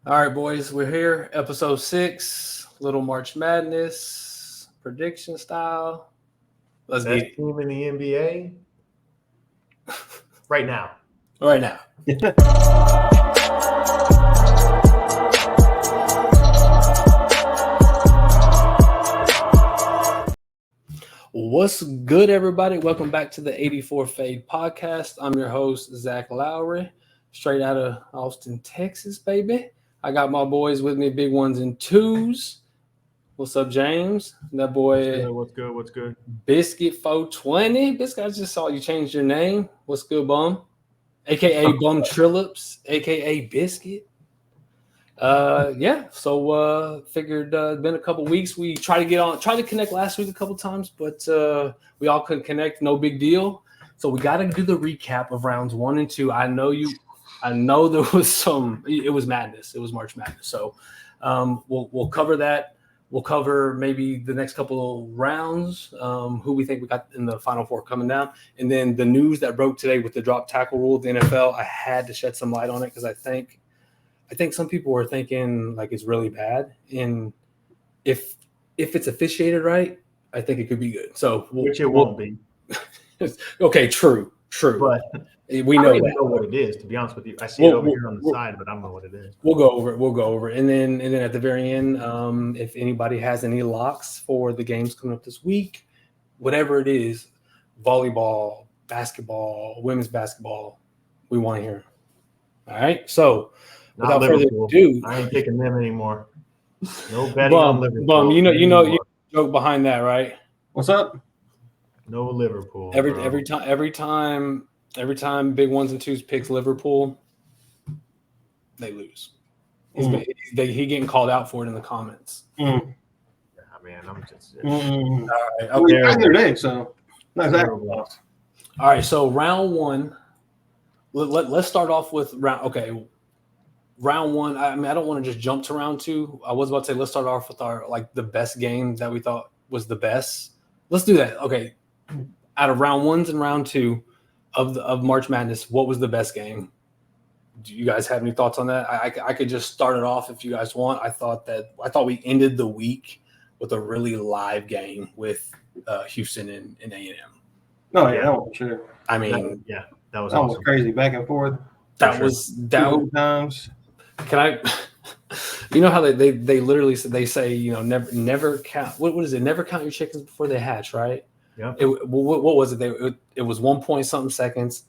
All right, boys, we're here. Episode 6, Little March Madness, prediction style. Let's Best get it team in the NBA right now. right now. What's good, everybody? Welcome back to the 84 Fade podcast. I'm your host, Zach Lowry, straight out of Austin, Texas, baby. I got my boys with me, big ones and twos. What's up, James? That boy, What's good? Biscuit 420. Biscuit, I just saw you change your name. What's good, bum? AKA Bum Trillips, AKA Biscuit. Figured been a couple weeks. We tried to connect last week a couple times, but we all couldn't connect. No big deal. So we got to do the recap of rounds 1 and 2. I know there was it was madness. It was March Madness. So we'll cover that. We'll cover maybe the next couple of rounds, who we think we got in the Final Four coming down. And then the news that broke today with the drop tackle rule of the NFL, I had to shed some light on it because I think some people were thinking like it's really bad. And if it's officiated right, I think it could be good. So which it won't be. Okay, true. But we I know don't even know what it is, to be honest with you. I see it over here on the side, but I don't know what it is. We'll go over it. And then at the very end, if anybody has any locks for the games coming up this week, whatever it is, volleyball, basketball, women's basketball, we want to hear. All right. So Not without further ado, I ain't picking them anymore. No betting on Liverpool. Bum, you know joke behind that, right? What's up? No Liverpool. Every time big ones and twos picks Liverpool, they lose. He getting called out for it in the comments. Yeah, man, I'm just. All right, okay. Today, so not exactly. All right, so round 1. Let's start off with round. Okay, round 1. I mean, I don't want to just jump to round 2. I was about to say let's start off with our the best game that we thought was the best. Let's do that. Okay, out of round 1s and round 2 of March Madness, what was the best game? Do you guys have any thoughts on that? I could just start it off if you guys want. I thought we ended the week with a really live game with Houston and A&M. Oh yeah, that was sure. I mean, that was awesome. Crazy back and forth. That was times. Can I? You know how they literally say never count. What is it? Never count your chickens before they hatch, right? Yeah. What was it? It was 1 point something seconds.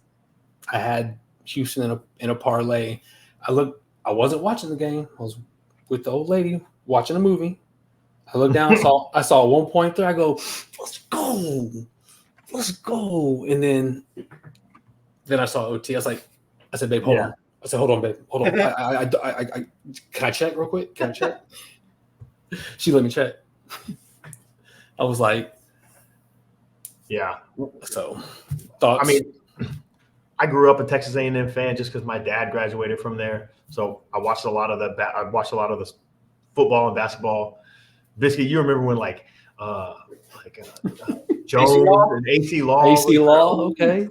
I had Houston in a parlay. I wasn't watching the game. I was with the old lady watching a movie. I looked down. I saw 1.3. I go, let's go. And then I saw OT. I said, babe, hold on. I said, hold on, babe. Hold on. I can I check real quick? Can I check? She let me check. I was like, yeah. So, thoughts? I mean, I grew up a Texas A&M fan just because my dad graduated from there. So I watched a lot of the football and basketball. Biscuit, you remember when Jones and AC Law? Okay.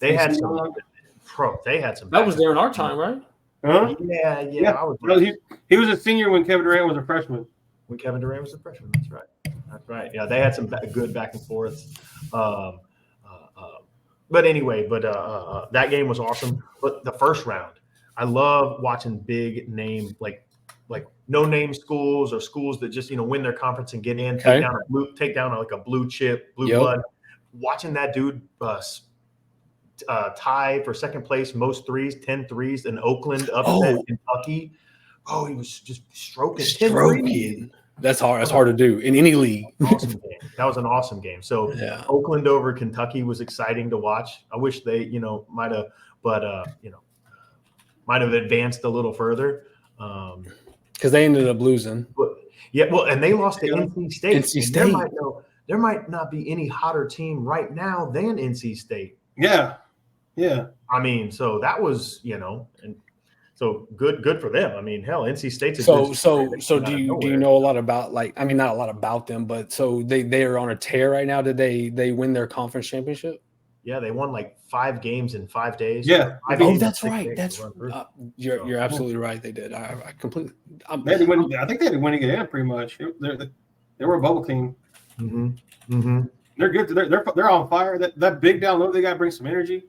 They had some. They had some. That was during our time, right? Huh? Yeah. I was. He was a senior when Kevin Durant was a freshman. When Kevin Durant was a freshman, that's right. Yeah, they had some good back and forth. But anyway, that game was awesome. But the first round, I love watching big name like no name schools or schools that just win their conference and get in, take down like a blue chip, blue blood. Watching that dude tie for second place, most 10 threes in Oakland, upset Kentucky. Oh, he was just stroking. That's hard. That's hard to do in any league. Awesome game. That was an awesome game. So Oakland over Kentucky was exciting to watch. I wish they, might have advanced a little further. Because they ended up losing. And they lost to NC State. NC State. There might not be any hotter team right now than NC State. Yeah. I mean, so that was, and so good for them. I mean, hell, NC State's so do you know a lot about not a lot about them, but so they are on a tear right now. Did they win their conference championship? Yeah, they won like 5 games in 5 days. Yeah. Five Oh, games in that's 6 right. days That's to run through. you're absolutely right. They did. I completely. They had to win. I think they had to win to get in pretty much. They were a bubble team. They're good. They're on fire. That big down low they got brings some energy.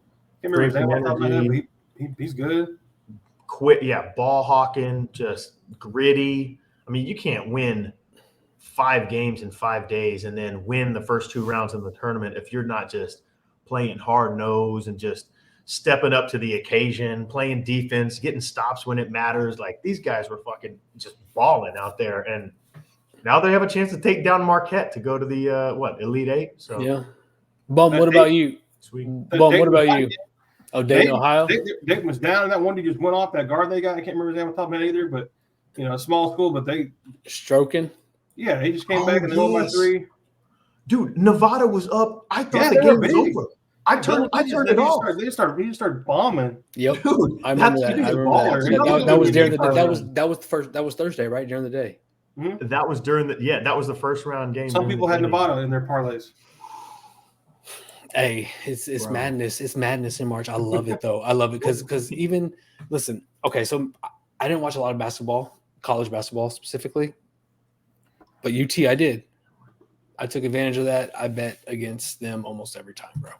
Can't remember his name off the top of my head, but he's good. Ball hawking, just gritty. I mean, you can't win 5 games in 5 days and then win the first 2 rounds in the tournament if you're not just playing hard nose and just stepping up to the occasion, playing defense, getting stops when it matters. Like these guys were fucking just balling out there, and now they have a chance to take down Marquette to go to the Elite 8. So yeah. Bum, what about you? Sweet. Bum, what about you? Oh, Dayton, Ohio. Dayton was down, and that one dude just went off. That guard they got, I can't remember his name off the top of my head either. But a small school, but they stroking. Yeah, he just came back and they won by 3. Dude, Nevada was up. I thought the game was over. I turned it off. He just started bombing. Yep, Dude, I remember that. That was during that was Thursday, right, during the day. Mm-hmm. That was that was the first round game. Some people had Nevada in their parlays. Hey, it's madness. It's madness in March. I love it though. I love it because even listen. Okay, so I didn't watch a lot of basketball, college basketball specifically, but UT I did. I took advantage of that. I bet against them almost every time, bro.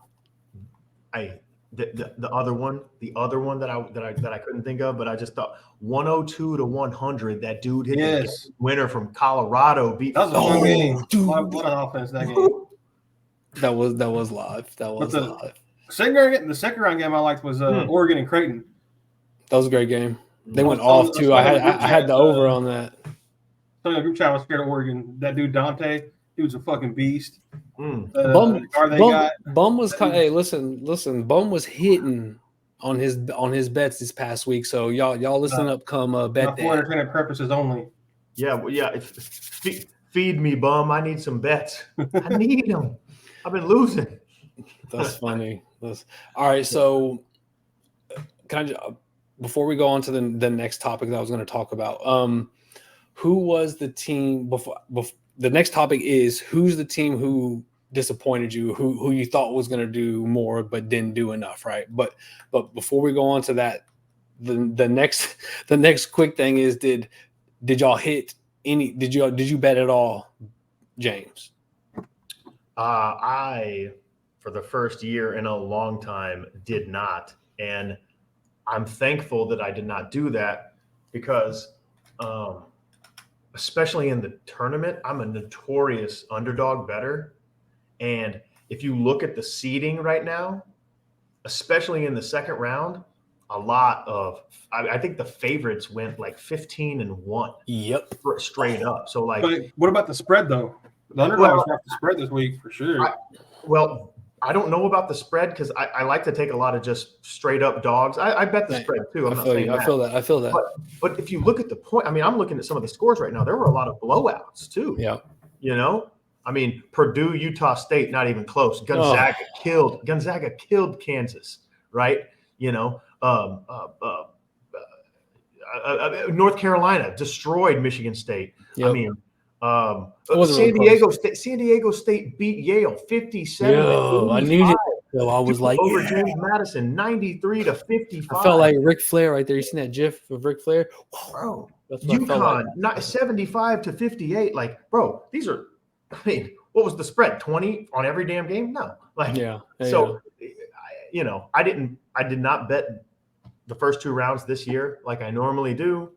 The other one that I couldn't think of, but I just thought 102 to 100. That dude hit the winner from Colorado. That was a fun game. Dude. What an offense that game. That was live. That was live. The second round game I liked was Oregon and Creighton. That was a great game. They went off too. I had the over on that. So the group chat was scared of Oregon. That dude Dante, he was a fucking beast. Bum was kind of, hey, listen. Bum was hitting on his bets this past week. So y'all listen up. Come bet for entertainment purposes only. Yeah. Feed me, Bum. I need some bets. I need them. I've been losing. That's funny. All right. So, before we go on to the next topic that I was going to talk about, who was the team before? The next topic is who's the team who disappointed you, who you thought was going to do more but didn't do enough, right? But before we go on to that, the next quick thing is did y'all hit any? Did you bet at all, James? I, for the first year in a long time, did not, and I'm thankful that I did not do that because. Especially in the tournament, I'm a notorious underdog bettor. And if you look at the seeding right now, especially in the second round, I think the favorites went like 15-1. Yep. Straight up. So like, but what about the spread though? The underdogs dropped the spread this week for sure. I don't know about the spread because I like to take a lot of just straight up dogs. I bet the spread too. I feel that. But if you look at the point, I mean, I'm looking at some of the scores right now. There were a lot of blowouts too. Yeah. I mean, Purdue, Utah State, not even close. Gonzaga killed Kansas, right? North Carolina destroyed Michigan State. Yep. I mean, San Diego State beat Yale 57. I knew it. So I was like, over James Madison 93 to 55. I felt like Ric Flair right there. You seen that GIF of Ric Flair? Bro, UConn not 75 to 58. Like, bro, these are. I mean, what was the spread? 20 on every damn game? No. Like, I did not bet the first 2 rounds this year like I normally do.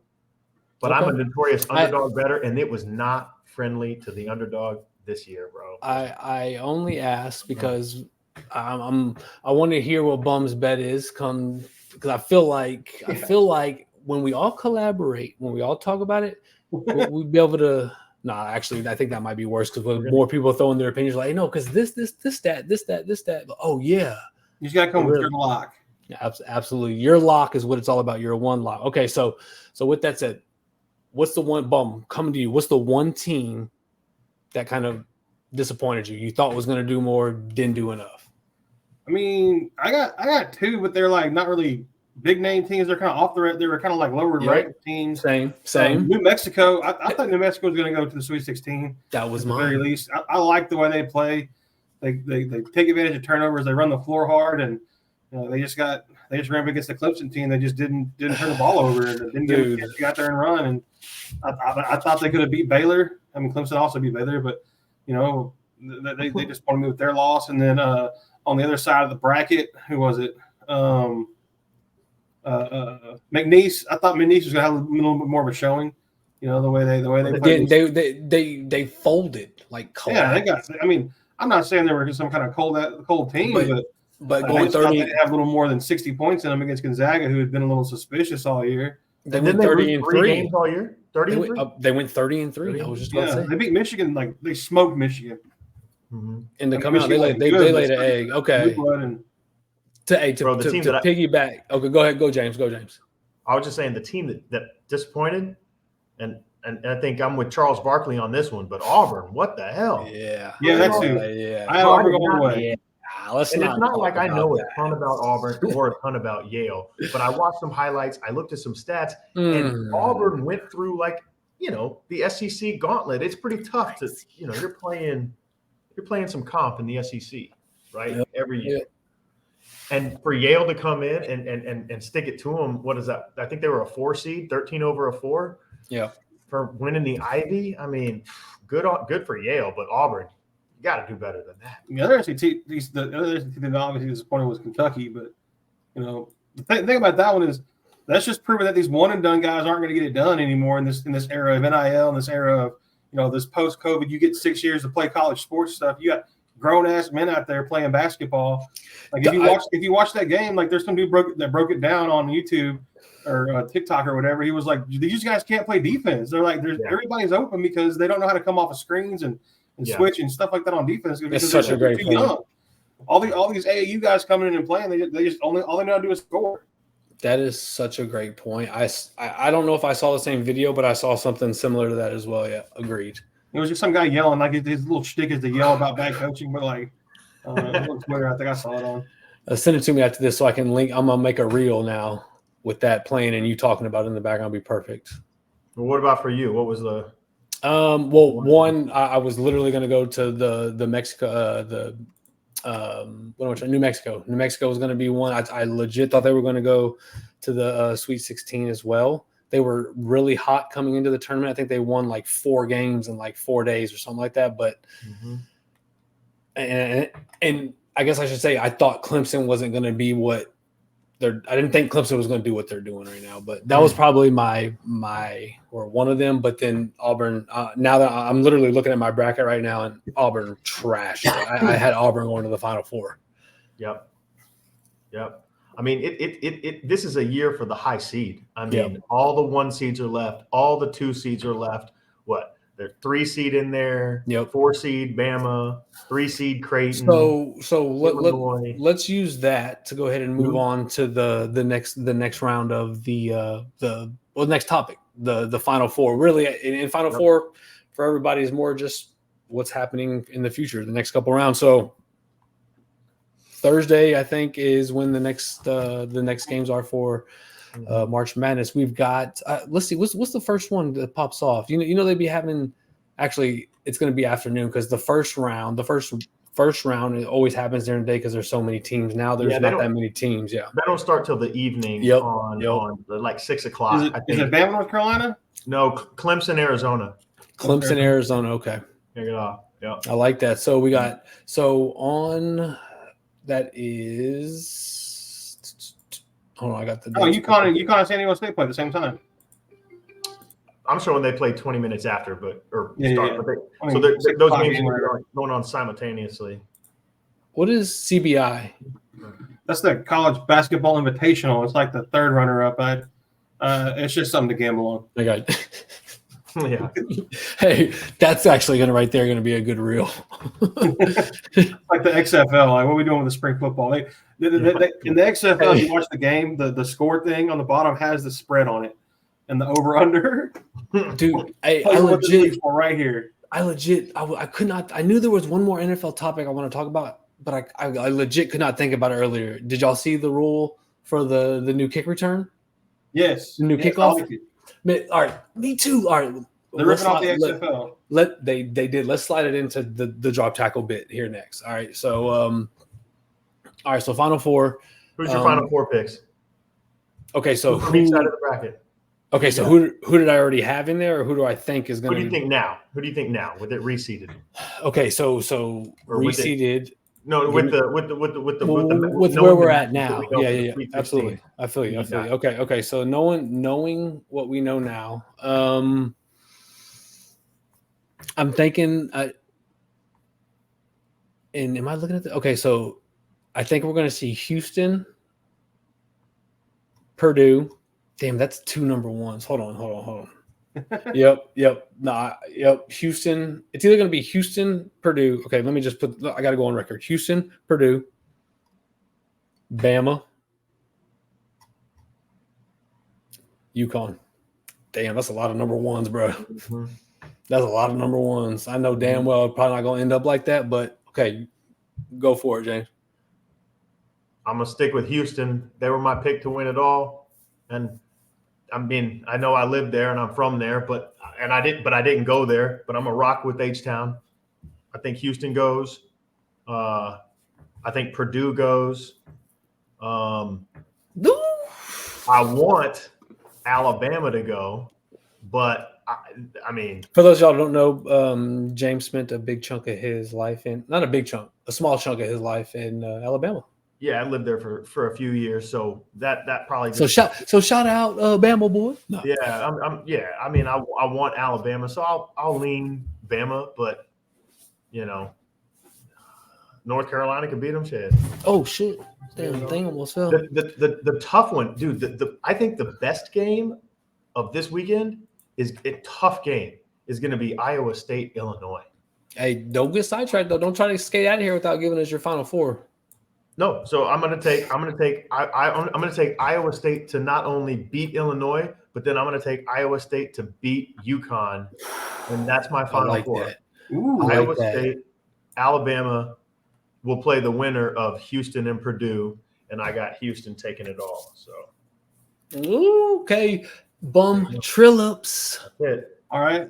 But I'm a notorious underdog bettor, and it was not friendly to the underdog this year, bro. I only ask because I want to hear what Bum's bet is because I feel like when we all collaborate, when we all talk about it, we'll be able to. No, actually, I think that might be worse because when more people throwing their opinions, like, hey, no, because this, that. Oh yeah, you just gotta come with your lock. Yeah, absolutely. Your lock is what it's all about. Your one lock. Okay, so with that said. What's the one Bum coming to you? What's the one team that kind of disappointed you? You thought was going to do more, didn't do enough. I mean, I got 2, but they're like not really big name teams. They're kind of off the red. They were kind of like lower ranked teams. Same. New Mexico. I thought New Mexico was going to go to the Sweet 16. That was at mine. the very least. I like the way they play. They take advantage of turnovers. They run the floor hard, and they just ran up against the Clemson team. They just didn't turn the ball over and didn't get a chance to get out there and run. And I thought they could have beat Baylor. I mean, Clemson also beat Baylor, but they just wanted me with their loss. And then on the other side of the bracket, who was it? McNeese. I thought McNeese was going to have a little bit more of a showing. The way they played. They folded like cold. Yeah, they got. I mean, I'm not saying they were some kind of cold team, but going 30, they have a little more than 60 points in them against Gonzaga, who had been a little suspicious all year. They went 30-3 games all year. 30-3. They went 30-3. I was just about to say they beat Michigan, like they smoked Michigan. Mm-hmm. And to come out, they laid an egg. Okay. To piggyback. Okay, go ahead. Go James. I was just saying the team that disappointed, and I think I'm with Charles Barkley on this one, but Auburn, what the hell? Yeah, that's too. Yeah. I had Auburn going away. Yeah. It's not like I know a ton about Auburn or a ton about Yale, but I watched some highlights. I looked at some stats, and Auburn went through the SEC gauntlet. It's pretty tough to you're playing some comp in the SEC, right? Every year. And for Yale to come in and stick it to them, what is that? I think they were a 4 seed, 13 over a 4. Yeah. For winning the Ivy, I mean, good for Yale, but Auburn, you got to do better than that. The other SEC team that obviously disappointed was Kentucky, but the thing about that one is that's just proving that these one and done guys aren't going to get it done anymore in this era of NIL, in this era of this post COVID. You get 6 years to play college sports stuff. You got grown ass men out there playing basketball. Like if you watch that game, like there's some dude broke it down on YouTube or TikTok or whatever. He was like, these guys can't play defense. They're like, everybody's open because they don't know how to come off of screens and switch and stuff like that on defense. It's such a great point. Young. All these AAU guys coming in and playing, they just all they know how to do is score. That is such a great point. I don't know if I saw the same video, but I saw something similar to that as well. Yeah, agreed. It was just some guy yelling, like his little shtick is to yell about bad coaching, but like on Twitter, I think I saw it on. Send it to me after this so I can link. I'm gonna make a reel now with that playing and you talking about it in the background. Be perfect. Well, what about for you? What was the? One, I was literally going to go to the Mexico, New Mexico. New Mexico was going to be one. I legit thought they were going to go to the Sweet 16 as well. They were really hot coming into the tournament. I think they won like 4 games in like 4 days or something like that. But and I guess I should say I thought Clemson wasn't going to be what I didn't think Clemson was going to do what they're doing right now, but that was probably my or one of them. But then Auburn, now that I'm literally looking at my bracket right now, and Auburn trashed it. I had Auburn going to the Final Four. Yep. I mean, this is a year for the high seed. I mean, all the 1 seeds are left, all the 2 seeds are left. What? There's 3 seed in there. 4 seed Bama, 3 seed Creighton. So let's use that to go ahead and move on to the next round of the next topic, the Final Four. Really, in Final Four for everybody is more just what's happening in the future, the next couple rounds. So Thursday, I think, is when the next games are for March Madness. We've got let's see, what's the first one that pops off? They'd be having, actually it's going to be afternoon because the first round it always happens during the day because there's so many teams now. There's not that many teams. They don't start till the evening on like 6 o'clock. Is it Bama, North Carolina? No, Clemson, Arizona. Clemson, Arizona. Okay. Kick it off. Yeah, I like that. So we got on that is. Hold on, I got the. UConn and San Diego State play at the same time. I'm sure when they play 20 minutes after, but those games are going on simultaneously. What is CBI? That's the College Basketball Invitational. It's like the third runner-up. It's just something to gamble on. I got it. Yeah. Hey, that's actually going to be a good reel. Like the XFL. Like what are we doing with the spring football? In the XFL, you watch the game, the score thing on the bottom has the spread on it and the over-under. Dude, I legit right here. I could not. I knew there was one more NFL topic I want to talk about, but I legit could not think about it earlier. Did y'all see the rule for the new kick return? Yes. The new kickoff? All right, me too. All right, They're ripping off the XFL. They did. Let's slide it into the drop tackle bit here next. All right. So so Final Four. Who's your Final Four picks? Okay, so from each side of the bracket. Okay, so who did I already have in there, or who do I think is going to? Who do you think now? Who do you think now with it reseeded? Okay, so reseeded. With where we're at now. Yeah. Absolutely. I feel you. Okay. So knowing what we know now, I'm thinking. And am I looking at the? Okay, so I think we're going to see Houston, Purdue. Damn, that's 2 number ones. Hold on. Yep. Houston. It's either going to be Houston, Purdue. Okay, let me just I got to go on record. Houston, Purdue, Bama, UConn. Damn, that's a lot of number ones, bro. Mm-hmm. That's a lot of number ones. I know damn well it's probably not going to end up like that, but okay, go for it, James. I'm going to stick with Houston. They were my pick to win it all. And I mean, I know I lived there and I'm from there, but I didn't go there. But I'm a rock with H-Town. I think Houston goes. I think Purdue goes. I want Alabama to go, but I mean, for those of y'all who don't know, James spent a big chunk of his life a small chunk of his life in Alabama. Yeah, I lived there for a few years, so that probably. So shout out Bama boy. No. Yeah, I mean, I want Alabama, so I'll lean Bama, but North Carolina could beat them. Shit. Oh shit! Damn, thing almost fell. The tough one, dude. I think the best game of this weekend is going to be Iowa State, Illinois. Hey, don't get sidetracked though. Don't try to skate out of here without giving us your Final Four. No, so I'm gonna take Iowa State to not only beat Illinois, but then I'm gonna take Iowa State to beat UConn, and that's my Final Four. Iowa State, Alabama will play the winner of Houston and Purdue, and I got Houston taking it all. So, okay, bum trillips. All right.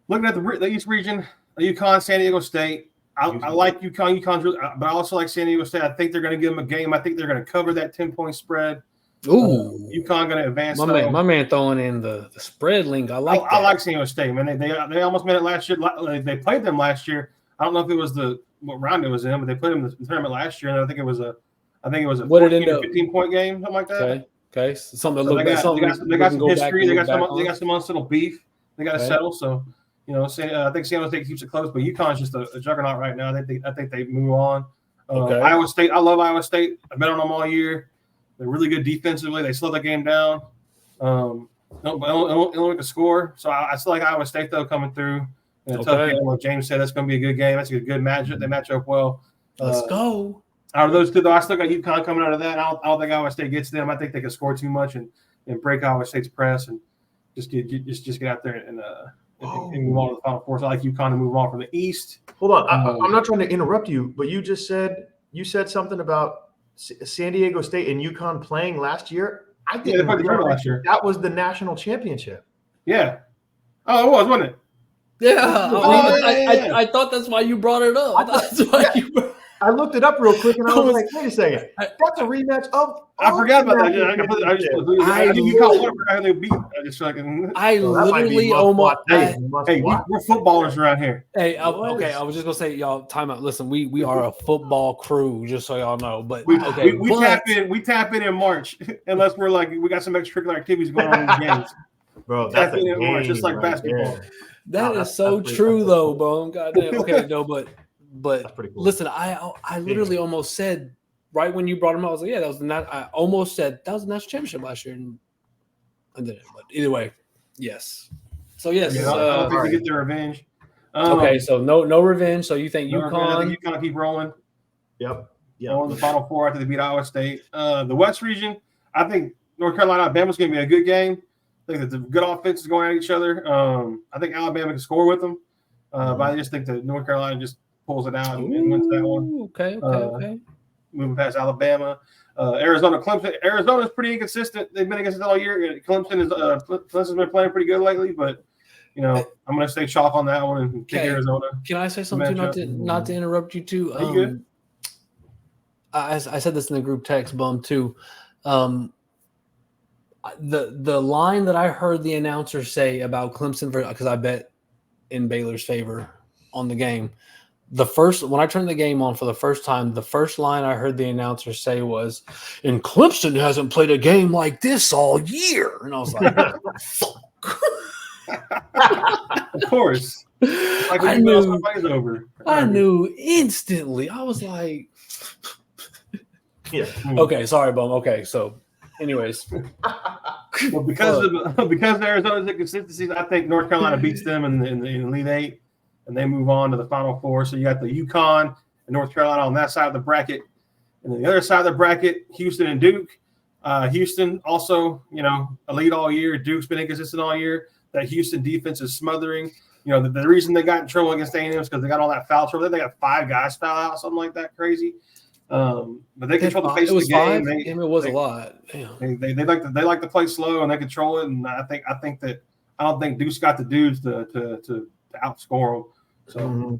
Looking at the East region, UConn, San Diego State. I like UConn. UConn's, but I also like San Diego State. I think they're going to give them a game. I think they're going to cover that 10-point spread. Ooh, UConn going to advance. My man throwing in the spread link. I like San Diego State, man. They almost made it last year. They played them last year. I don't know if it was what round it was in, but they played them in the tournament last year, and I think it was a 15-point game, something like that. Okay. Something to so look they at. got some history. They got some unsettled beef. They got to settle. So. I think San Diego State keeps it close, but UConn's just a juggernaut right now. I think they move on. Iowa State, I love Iowa State. I've been on them all year. They're really good defensively. They slow the game down. Illinois can score. So I still like Iowa State, though, coming through. In a tough game, like James said, that's going to be a good game. That's a good matchup. They match up well. Let's go. Out of those two, though, I still got UConn coming out of that. I don't think Iowa State gets them. I think they can score too much and break Iowa State's press and just get out there and move on to the Final Four. So I like UConn to move on from the East. Hold on. I'm not trying to interrupt you, but you said something about San Diego State and UConn playing last year. I think they played the tournament last year. That was the national championship. Yeah. Oh, it was, wasn't it? Yeah. I thought that's why you brought it up. I looked it up real quick and I was like, wait a second. That's a rematch of. I forgot about that. I literally almost. Hey, we're footballers around here. Hey, okay. I was just gonna say, y'all, time out. Listen, we are a football crew, just so y'all know. But we tap in March, unless we're like we got some extracurricular activities going on in the games. Bro, that's a game March, just like basketball. That is so true, though, bro. Goddamn. Okay, no, but cool. Listen, I literally almost said right when you brought him up, I was like, yeah, that was not. I almost said that was the national championship last year, and I didn't. But either way, yes. So yes, I don't think they get their revenge. Okay, so no revenge. So you think UConn? I think UConn keep rolling. Yep. On the Final Four after they beat Iowa State. The West region, I think North Carolina, Alabama's going to be a good game. I think that the good offenses going at each other. I think Alabama can score with them, but I just think that North Carolina just pulls it out and wins that one. Okay. Moving past Alabama. Arizona, Clemson. Arizona's pretty inconsistent. They've been inconsistent all year. Clemson's been playing pretty good lately, but I'm going to stay chalk on that one and pick Arizona. Can I say something too? Not to interrupt you too. Are you good? I said this in the group text, Bum, too. The line that I heard the announcer say about Clemson, because I bet in Baylor's favor on the game. When I turned the game on for the first time, the first line I heard the announcer say was, "And Clemson hasn't played a game like this all year." And I was like, "Fuck." Of course. Like I knew instantly. I was like, yeah. Okay, sorry, Bum. Okay, so anyways. Well, because Arizona's inconsistencies, I think North Carolina beats them in the Elite Eight, and they move on to the Final Four. So you got the UConn and North Carolina on that side of the bracket. And then the other side of the bracket, Houston and Duke. Houston also, elite all year. Duke's been inconsistent all year. That Houston defense is smothering. The reason they got in trouble against A&M is because they got all that foul trouble. They got 5 guys foul out, something like that, crazy. But they control the pace of the game. It was a lot. Damn. They like to play slow and they control it. And I don't think Duke's got the dudes to outscore them. So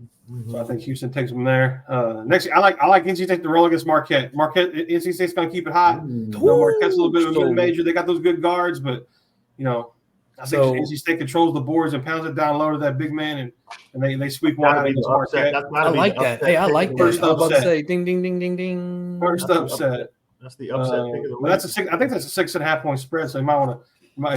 I think Houston takes them there. Next, I like NC State to roll against Marquette. NC State's going to keep it hot. Marquette's a little bit of a mid-major. They got those good guards, but I think NC State controls the boards and pounds it down low to that big man, and they sweep one out against Marquette. I like that. Hey, I like that. I was about to say, ding, ding, ding, ding, ding. First upset. That's the upset pick of the week. I think that's a 6.5 point spread. So you might want to,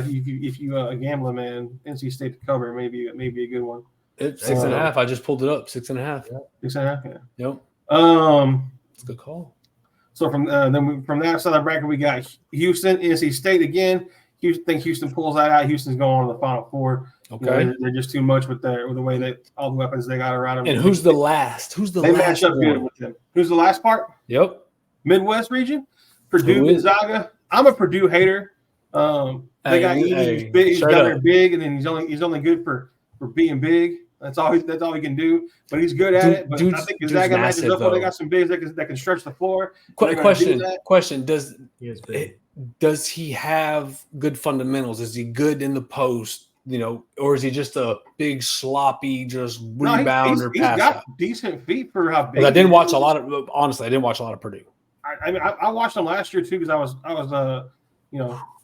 if you a gambler man, NC State to cover maybe a good one. It's 6.5. I just pulled it up. 6.5. 6.5. Yeah. Yep. It's a good call. So from that side of the bracket, we got Houston, NC State again. Think Houston pulls that out. Houston's going to the Final Four. Okay, they're just too much with the way that all the weapons they got around them. And who's the last? They match up good with them. Who's the last part? Yep. Midwest region. Purdue, Gonzaga. I'm a Purdue hater. They got he's big. He's got there big, and then he's only good for being big. That's all he can do. But he's good at it. But I think Gonzaga matches up. They got some bigs that can stretch the floor. Question: Does he have good fundamentals? Is he good in the post? Or is he just a big sloppy rebounder? He's got decent feet for how big. I didn't watch a lot of Purdue. I watched them last year too because I was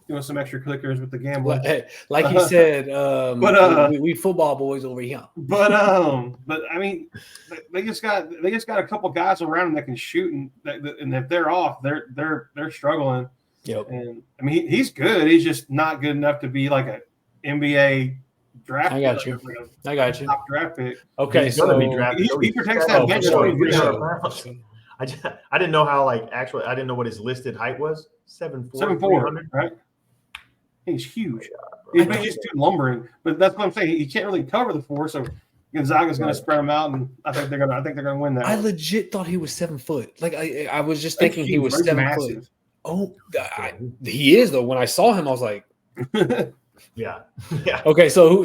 doing some extra clickers with the gambling. Like he said, we football boys over here. But I mean, they just got a couple guys around them that can shoot, and if they're off, they're struggling. Yep. And I mean, he's good. He's just not good enough to be like an NBA draft. I got you. Top draft pick. Okay, so he protects that bench. I didn't know how I didn't know what his listed height was. 7'4", right? He's huge. He's just too lumbering. But that's what I'm saying. He can't really cover the 4, so Gonzaga's going to spread him out, and I think they're going to win that. I legit thought he was 7 foot. Like I was just thinking he was 7 foot. Oh, he is though. When I saw him, I was like, yeah. Okay, so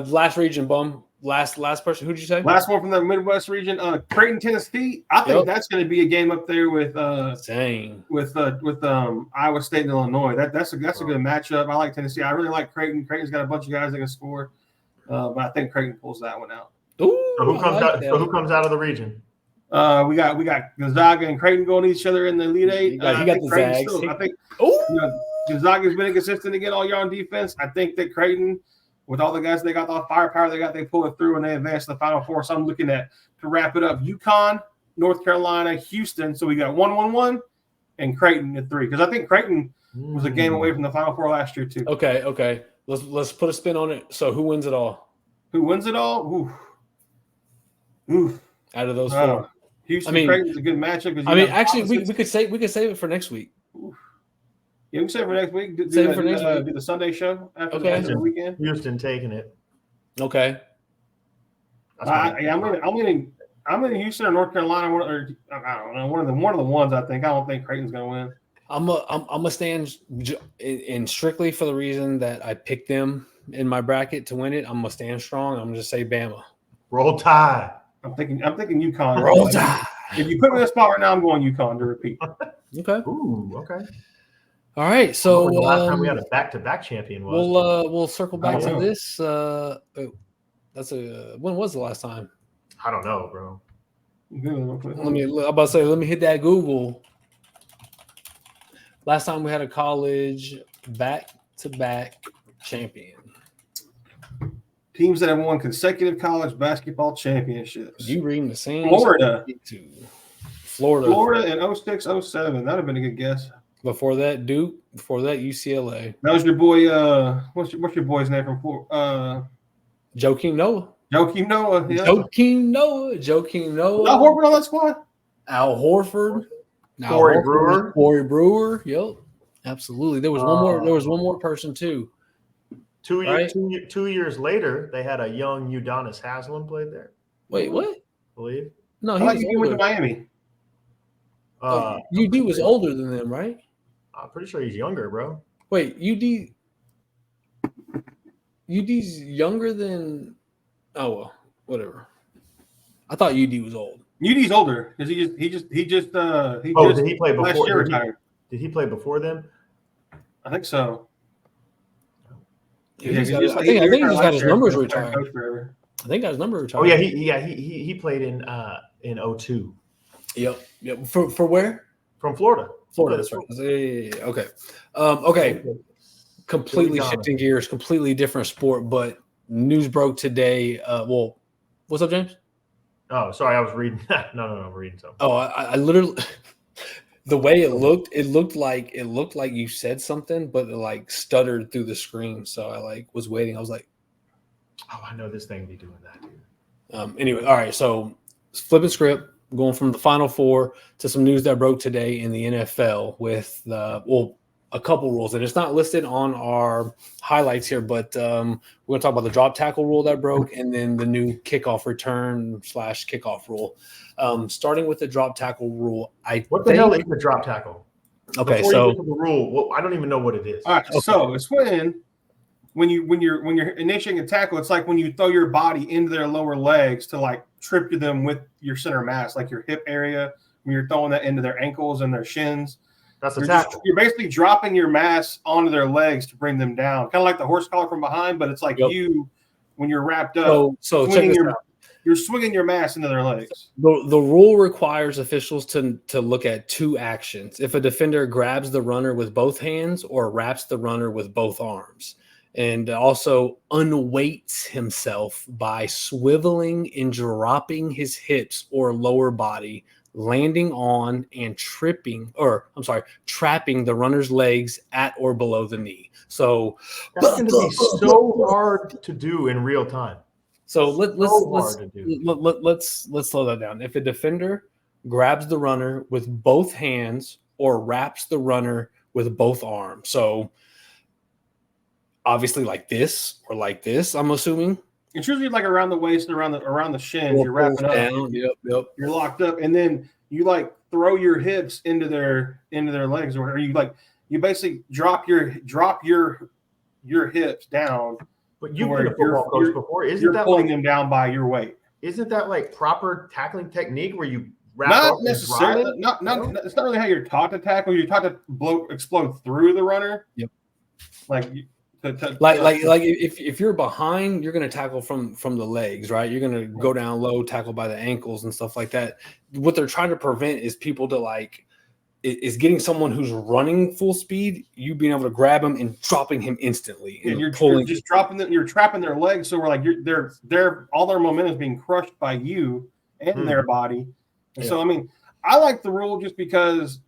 last region, Bum. Last person. Who did you say? Last one from the Midwest region, Creighton, Tennessee. I think that's going to be a game up there with Iowa State and Illinois. That's a good matchup. I like Tennessee. I really like Creighton. Creighton's got a bunch of guys that can score, but I think Creighton pulls that one out. Ooh, so who comes out of the region? We got Gonzaga and Creighton going to each other in the Elite Eight. He got the Zags. I think Gonzaga's been inconsistent again all year on defense. I think that Creighton, with all the guys they got, all the firepower they got, they pull it through and they advance to the Final Four. So I'm looking at, to wrap it up, UConn, North Carolina, Houston. So we got 1-1-1 and Creighton at 3. Because I think Creighton was a game away from the Final Four last year too. Okay. Let's put a spin on it. So who wins it all? Oof. Out of those 4. Houston, Creighton's a good matchup. Actually, we could save it for next week. Yeah, we can save it for next week. Do the Sunday show after the weekend. Houston taking it. Okay. I'm in Houston or North Carolina. I don't know, one of the ones. I don't think Creighton's going to win. I'm gonna stand in strictly for the reason that I picked them in my bracket to win it. I'm gonna stand strong. I'm gonna just say Bama. Roll Tide. I'm thinking UConn. Roll Tide. If you put me in a spot right now, I'm going UConn to repeat. Okay. Ooh, okay. All right. So the last time we had a back-to-back champion was. We'll circle back to this. When was the last time? I don't know, bro. Let me hit that Google. Last time we had a college back-to-back champion. Teams that have won consecutive college basketball championships. You reading the same? Florida Florida in 06, 07. That would have been a good guess. Before that, Duke. Before that, UCLA. That was your boy. What's your boy's name from Florida? Joakim Noah. Joakim Noah. Yeah. Joakim Noah. Al Horford on that squad. Al Horford. Corey Brewer. Yep. Absolutely. There was one more. There was one more person too. 2 years later, they had a young Udonis Haslem played there. Wait, what? I believe. No, he went to Miami. UD was older than them, right? I'm pretty sure he's younger, bro. Wait, UD's younger than. Oh well, whatever. I thought UD was old. UD's older because he just. Did he play before? Last year retired. Did he play before them? I think so. I think he just got his numbers retired. I think got his number retired. Oh yeah, he played in 02. Yep. For where? From Florida. Florida, that's right. Yeah. Okay. Okay. Completely shifting gears, completely different sport, but news broke today. What's up, James? Oh, sorry, I was reading. No, I'm reading something. Oh, I literally the way it looked like you said something, but it like stuttered through the screen. So I was waiting. I was like, oh, I know this thing be doing that, dude. Anyway, all right. So flipping script, going from the Final Four to some news that broke today in the NFL with a couple rules, and it's not listed on our highlights here, but we're going to talk about the drop tackle rule that broke, and then the new kickoff return / kickoff rule. Starting with the drop tackle rule, what the hell is the drop tackle? Okay, Before so you get to the rule, I don't even know what it is. All right, okay. So it's when you're initiating a tackle, it's like when you throw your body into their lower legs to like trip them with your center mass, like your hip area, when you're throwing that into their ankles and their shins. That's a tackle. You're basically dropping your mass onto their legs to bring them down, kind of like the horse collar from behind, but it's like you when you're wrapped up. So check this out. You're swinging your mass into their legs. The rule requires officials to look at two actions: if a defender grabs the runner with both hands or wraps the runner with both arms, and also unweights himself by swiveling and dropping his hips or lower body, landing on and trapping the runner's legs at or below the knee. So that's going to be so hard to do in real time. So let's slow that down. If a defender grabs the runner with both hands or wraps the runner with both arms, so obviously like this or like this, I'm assuming. It's usually like around the waist and around the shins. You're wrapping up. Down. Yep. You're locked up, and then you like throw your hips into their legs, or you basically drop your hips down. But you've been a football coach before. You're pulling them down by your weight. Isn't that like proper tackling technique where you wrap not up necessarily? and not. It's not really how you're taught to tackle. You're taught to explode through the runner. Yep. Like if you're behind, you're going to tackle from the legs, right? You're going to go down low, tackle by the ankles and stuff like that. What they're trying to prevent is people to is getting someone who's running full speed, you being able to grab him and dropping him instantly. And you're just dropping them. You're trapping their legs, so we're like they're all their momentum is being crushed by you and their body. And so I mean, I like the rule just because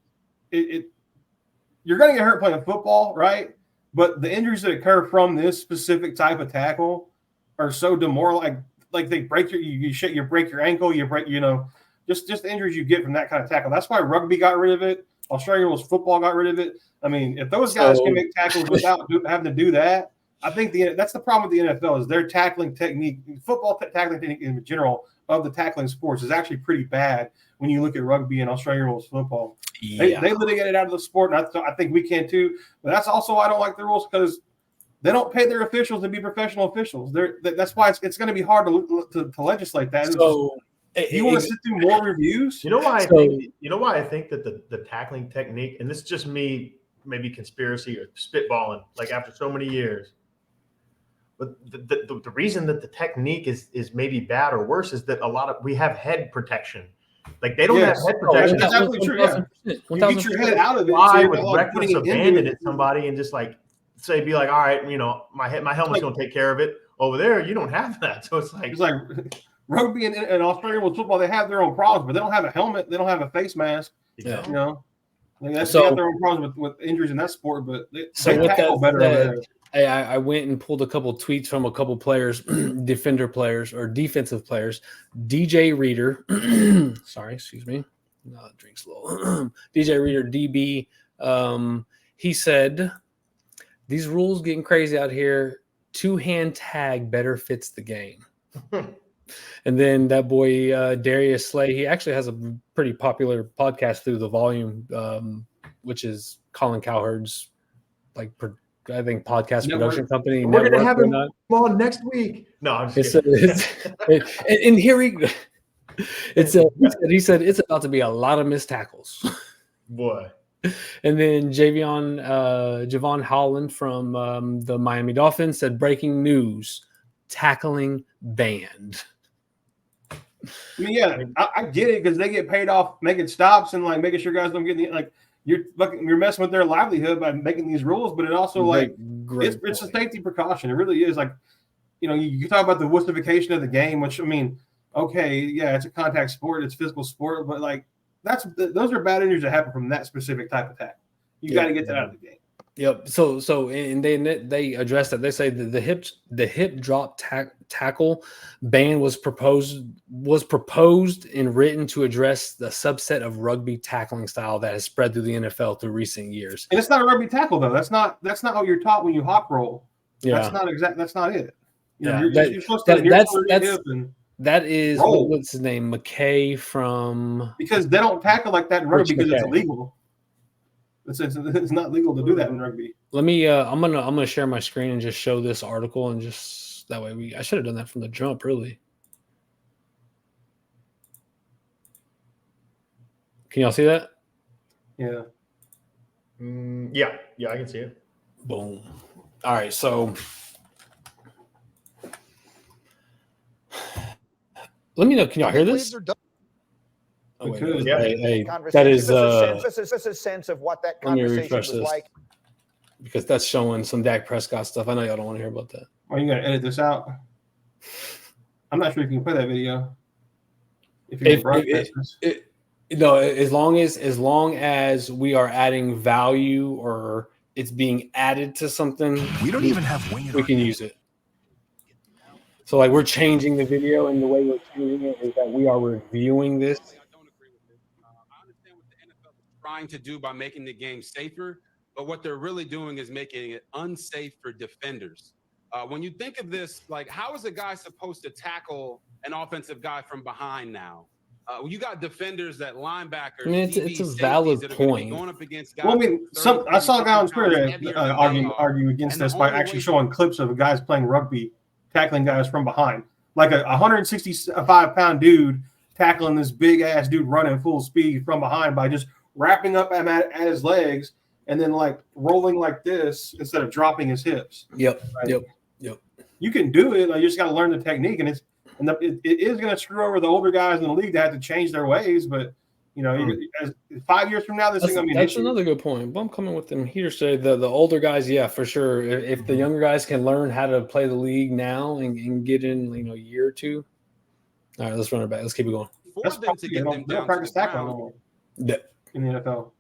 you're going to get hurt playing football, right? But the injuries that occur from this specific type of tackle are so demoralizing. Like they break you break your ankle, you break, just the injuries you get from that kind of tackle. That's why rugby got rid of it. Australian rules football got rid of it. I mean, if those guys can make tackles without having to do that, I think that's the problem with the NFL is their tackling technique, football tackling technique in general of the tackling sports is actually pretty bad when you look at rugby and Australian rules football. Yeah. They litigate it out of the sport, and I think we can too. But that's also why I don't like the rules because they don't pay their officials to be professional officials. That's why it's going to be hard to legislate that. You want to sit through more reviews? You know why I think that the tackling technique, and this is just me maybe conspiracy or spitballing, like after so many years. But the reason that the technique is maybe bad or worse is that we have head protection. Like they don't have head protection. That's absolutely true. Yeah. You beat your head out of it. Why would reckless abandon it somebody and just like be like, all right, my helmet's gonna take care of it. Over there, you don't have that. So it's like rugby and Australian rules football, they have their own problems, but they don't have a helmet, they don't have a face mask. Yeah. They have their own problems with injuries in that sport, but they tackle better over there. I went and pulled a couple tweets from a couple players, defensive players. DJ Reader, sorry, excuse me. No, drink slow. DJ Reader, DB. He said, these rules getting crazy out here. 2-hand tag better fits the game. And then that boy, Darius Slay, he actually has a pretty popular podcast through The Volume, which is Colin Cowherd's, I think, podcast production company. We're going to have him on next week. No, I'm just kidding. And here he said it's about to be a lot of missed tackles. Boy. And then Javon Holland from the Miami Dolphins said, breaking news, tackling banned. I mean, yeah, I get it because they get paid off making stops and making sure guys don't get you're messing with their livelihood by making these rules, but it also it's a safety precaution. It really is. You talk about the wussification of the game, which I mean, okay, yeah, it's a contact sport, it's physical sport, but those are bad injuries that happen from that specific type of tackle. You got to get that out of the game. Yep. So and they address that. They say that the hip drop tackle ban was proposed and written to address the subset of rugby tackling style that has spread through the NFL through recent years. And it's not a rugby tackle though. That's not how you're taught when you hop roll. Yeah. That's not it. You're supposed to that is what's his name? McKay from, because they don't tackle like that in rugby because it's illegal. It's not legal to do that in rugby. Let me I'm gonna share my screen and just show this article, and just that way I should have done that from the jump, really. Can y'all see that? Yeah. Yeah, I can see it. Boom. All right, so let me know. Can y'all hear this? Oh, yeah. Hey, that is just a sense of what that conversation was like. Because that's showing some Dak Prescott stuff. I know y'all don't want to hear about that. Oh, you gotta edit this out. I'm not sure if you can play that video. As long as we are adding value or it's being added to something, we can use it. So we're changing the video, and the way we're changing it is that we are reviewing this. I understand what the NFL is trying to do by making the game safer, but what they're really doing is making it unsafe for defenders. When you think of this, how is a guy supposed to tackle an offensive guy from behind now? You got defenders that linebackers. I mean, it's a valid point. Going up against guys. Well, I mean, I saw a guy on Twitter argue against this by actually showing clips of guys playing rugby, tackling guys from behind, like a 165-pound dude tackling this big ass dude running full speed from behind by just wrapping up at his legs and then rolling like this instead of dropping his hips. Yep. You can do it. You just got to learn the technique, and it is going to screw over the older guys in the league that have to change their ways. But 5 years from now, this is going to be an issue. That's another good point. I'm coming with them here today. The older guys, yeah, for sure. If the younger guys can learn how to play the league now and get in, a year or two. All right, let's run it back. Let's keep it going. Force them to get them down practice tackling in the NFL.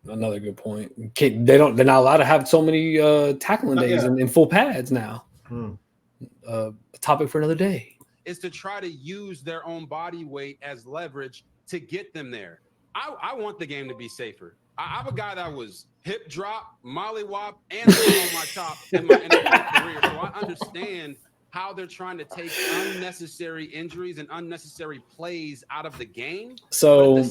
Another good point. They're not allowed to have so many tackling days in full pads now. A topic for another day. Is to try to use their own body weight as leverage to get them there. I want the game to be safer. I have a guy that was hip drop, mollywop, and on my top in my NFL career. So I understand how they're trying to take unnecessary injuries and unnecessary plays out of the game. So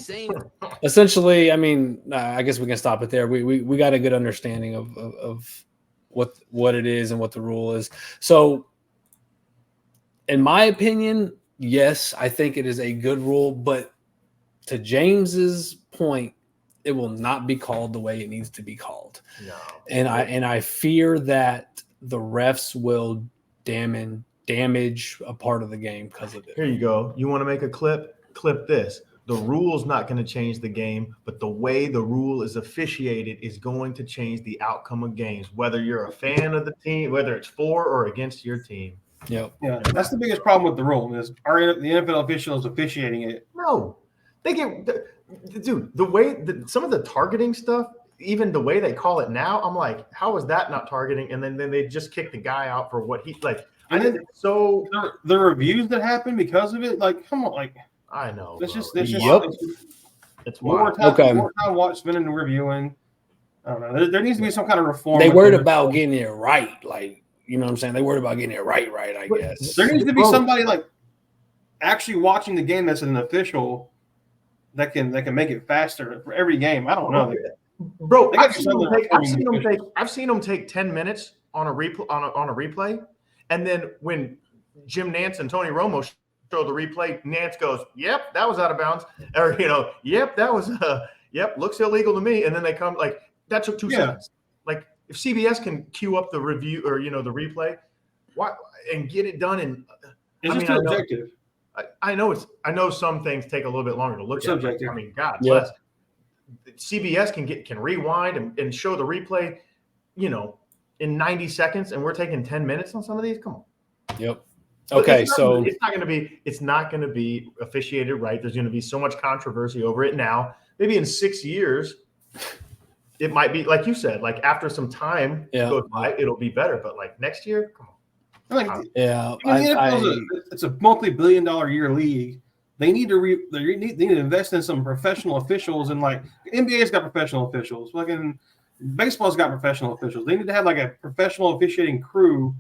essentially, I mean, I guess we can stop it there. We got a good understanding of what it is and what the rule is. So in my opinion, yes, I think it is a good rule, but to James's point, it will not be called the way it needs to be called. No. And I fear that the refs will damage a part of the game because of it. Here you go. You want to make a clip? Clip this. The rule's not going to change the game, but the way the rule is officiated is going to change the outcome of games, whether you're a fan of the team, whether it's for or against your team. Yep. Yeah, that's the biggest problem with the rule is the NFL officials officiating it. No, they get dude. The way some of the targeting stuff, even the way they call it now, I'm like, how is that not targeting? And then they just kick the guy out for what he like. And then so the reviews that happen because of it, like, come on, like. I know. It's just it's more time spending and reviewing. I don't know. There needs to be some kind of reform. They worried about getting it right, like, you know what I'm saying? They worried about getting it right, I guess. There needs to be somebody like actually watching the game that's an official that can make it faster for every game. I don't know. Bro, I've seen them take 10 minutes on a replay, and then when Jim Nance and Tony Romo show the replay, Nance goes, "Yep, that was out of bounds," or "Yep, that was looks illegal to me." And then they come like that took 2 seconds. Like if CBS can queue up the review or the replay, why and get it done in. It's just too objective. I know some things take a little bit longer to look at. Subjective. I mean, God bless. CBS can rewind and show the replay, in 90 seconds, and we're taking 10 minutes on some of these. Come on. Yep. Okay, it's not going to be officiated right. There's going to be so much controversy over it now. Maybe in 6 years, it might be like you said. Like after some time goes by, it'll be better. But like next year, come on. It's a multi-billion-dollar year league. They need to they need to invest in some professional officials, and like NBA's got professional officials. Fucking baseball's got professional officials. They need to have like a professional officiating crew.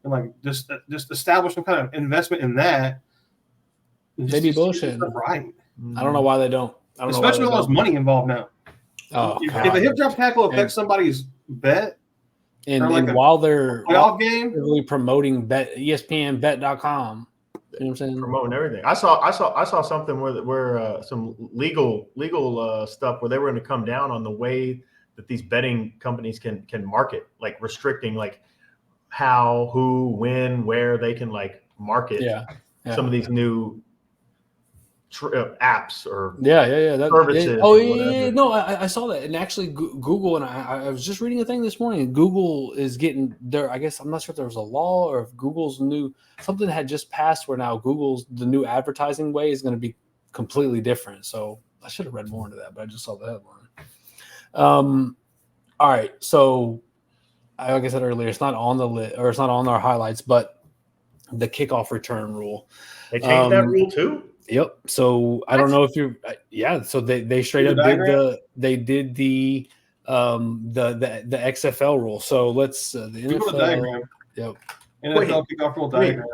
And like just establish some kind of investment in that. They be bullshit, right? I don't know why they don't. Especially when there's money involved now. Oh, if a hip drop tackle affects somebody's bet, and while they're playoff game, really promoting ESPN Bet.com. You know what I'm saying? Promoting everything. I saw something where some legal stuff where they were going to come down on the way that these betting companies can market, like restricting like how, who, when, where they can like market some of these new apps or services. No, I saw that, and actually Google, and I was just reading a thing this morning. Google is getting there. I guess I'm not sure if there was a law or if Google's something had just passed where now the new advertising way is going to be completely different. So I should have read more into that, but I just saw the headline. All right, so. Like I said earlier, it's not on the list or it's not on our highlights, but the kickoff return rule. They changed that rule too? Yep. So I don't know if you're so they straight up did the XFL rule. So let's the NFL diagram. Yep. NFL kickoff rule diagram.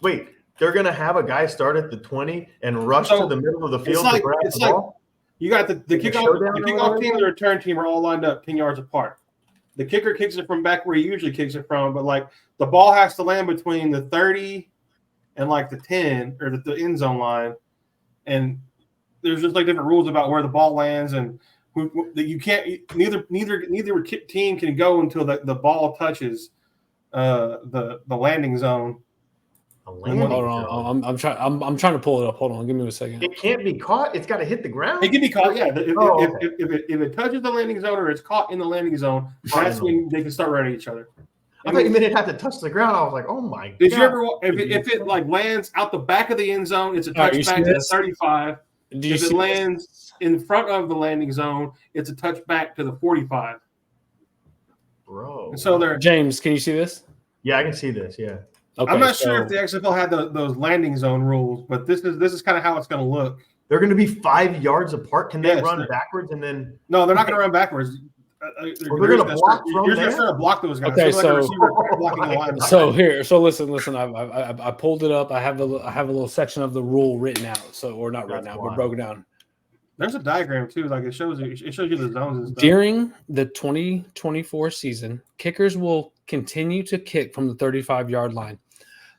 Wait, they're gonna have a guy start at the 20 and rush to the middle of the field to grab the ball? You got the kickoff team and the return team are all lined up 10 yards apart. The kicker kicks it from back where he usually kicks it from, but like the ball has to land between the 30 and like the 10 or the end zone line. And there's just like different rules about where the ball lands, and you can't neither team can go until the ball touches the landing zone. Hold on, I'm trying to pull it up. Hold on, give me a second. It can't be caught. It's got to hit the ground. It can be caught. Yeah, if it touches the landing zone or it's caught in the landing zone, that's when they can start running each other. I thought you meant it had to touch the ground. I was like, oh my god. Did you ever? If it like lands out the back of the end zone, it's a touchback to the 35. If it lands in front of the landing zone, it's a touchback to the 45. Bro. And so James, can you see this? Yeah, I can see this. Yeah. Okay, I'm not sure if the XFL had those landing zone rules, but this is kind of how it's going to look. They're going to be 5 yards apart. Can they run backwards and then? No, they're not going to run backwards. We're going to block from there. You're just going to block those guys. Okay, so here. So listen. I pulled it up. I have a little section of the rule written out. So or not written out, but broken down. There's a diagram too. Like it shows you the zones and stuff. During the 2024 season, kickers will continue to kick from the 35-yard line.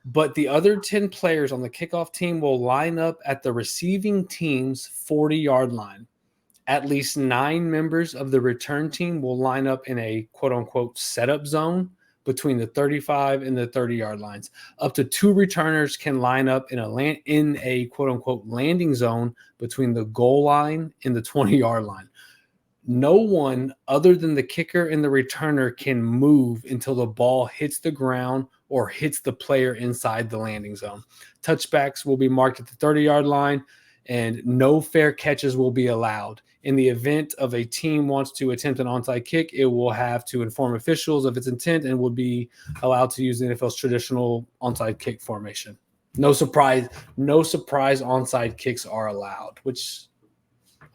but the other 10 players on the kickoff team will line up at the receiving team's 40-yard line. At least 9 members of the return team will line up in a quote-unquote setup zone between the 35 and the 30-yard lines. Up to 2 returners can line up in a quote-unquote landing zone between the goal line and the 20-yard line. No one other than the kicker and the returner can move until the ball hits the ground or hits the player inside the landing zone. Touchbacks will be marked at the 30-yard line, and no fair catches will be allowed. In the event of a team wants to attempt an onside kick, it will have to inform officials of its intent and will be allowed to use the NFL's traditional onside kick formation. No surprise onside kicks are allowed, which